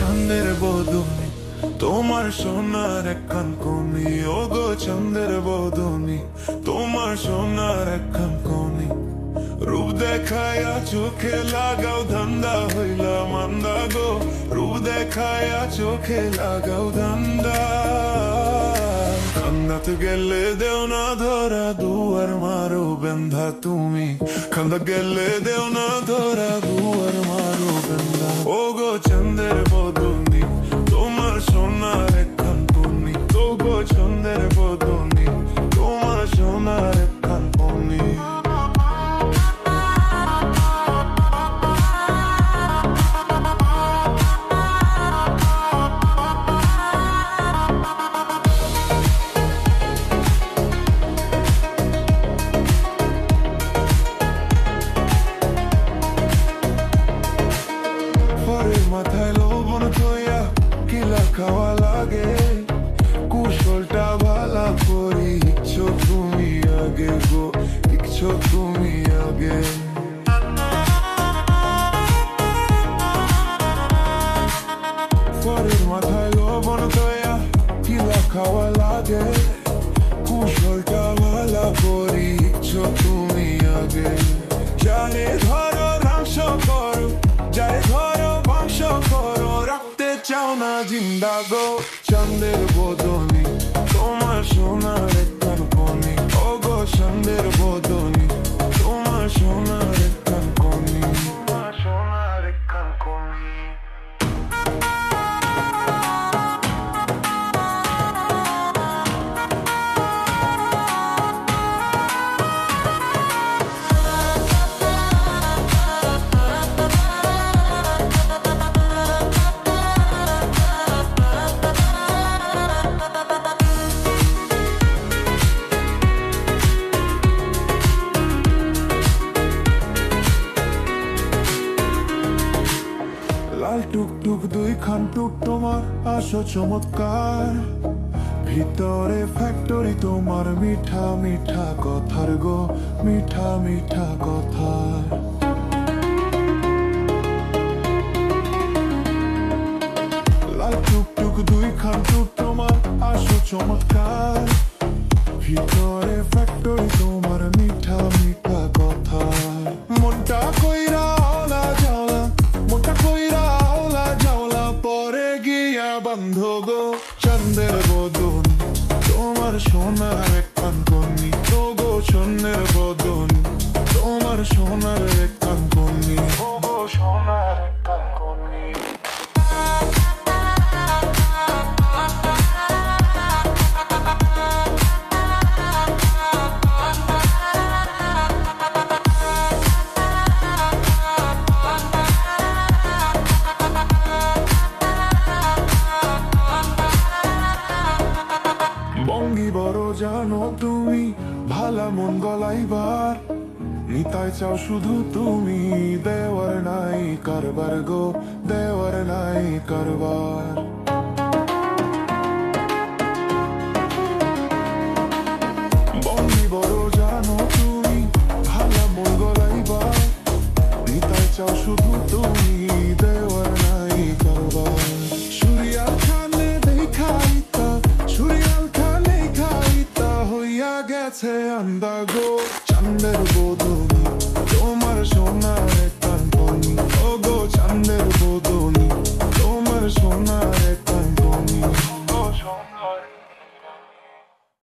চাঁদের বদনি, তোমার সোনার একখান কোনি। ও গো চাঁদের বদনি, তোমার সোনার একখান কোনি। রূপ দেখায়া চোখে লাগাও ধান্দা, হইলা মান্দা গো। রূপ দেখায়া চোখে লাগাও ধান্দা। খান্দাতে গেলে দেও না ধরা, দুয়ার মারো বেন্ধা তুমি। খান্দা গেলে দেও না ধরা, দুয়ার মারো বেন্ধা। ও গো চাঁদের বদনি, তোমার সোনার একখান কোনি। ও গো চাঁদের বদনি, তোমার সোনার একখান কোনি। মাথায় লবণ থইয়া কিলা খাওয়া লাগে, কুশলটা ভালা করি ইচ্ছো তুমি আগে গো, ইচ্ছো তুমি আগে। পরের মাথায় লবণ থইয়া কিলা খাওয়া লাগে, কুশলটা ভালা করি ইচ্ছো তুমি আগে। যারে ধরো ধ্বংস করো, যারে ধরো বংশ করো, রাখতে চাও না জিন্দা গো। চাঁদের বদনি, তোমার সোনার একখান কোনি। ও গো চাঁদের বদনি, তোমার সোনার একখান কোনি। তোমার সোনার একখান কোনি। লাল টুকটুক দুইখান টুক তোমার আসো চমৎকার। ভিতরে ফ্যাক্টরি তোমার মিঠা মিঠা কথার গো, মিঠা মিঠা কথার। লাল টুকটুক দুইখান টুক তোমার আসো চমৎকার। ভিতরে ফ্যাক্টরি তোমার মিঠা মিঠা কথার। মনটা কইরা আওলা যাওলা, মনটা কইরা আওলা যাওলা, পরে গিয়া বন্ধ গো। চাঁদের বদনি, তোমার সোনার একখান কোনি। ও গো চাঁদের বদনি, তোমার সোনার একখান কোনি। ও গো সোনার একখান কোনি। বঙ্গি বড় জানো তুমি, ভালা মন গলাইবার। নিতাই চাও শুধু তুমি, দেওয়ার নাই কারবার গো, দেওয়ার নাই কারবার। বঙ্গি বড় জানো তুমি, ভালা মন গলাইবার। নিতাই চাও শুধু তুমি, দেওয়ার নাই কারবার। সুরিয়াল খানে দেখাইতা, সুরিয়াল খানে খাইতা, হইয়া গেছে আন্দা গো। চাঁদের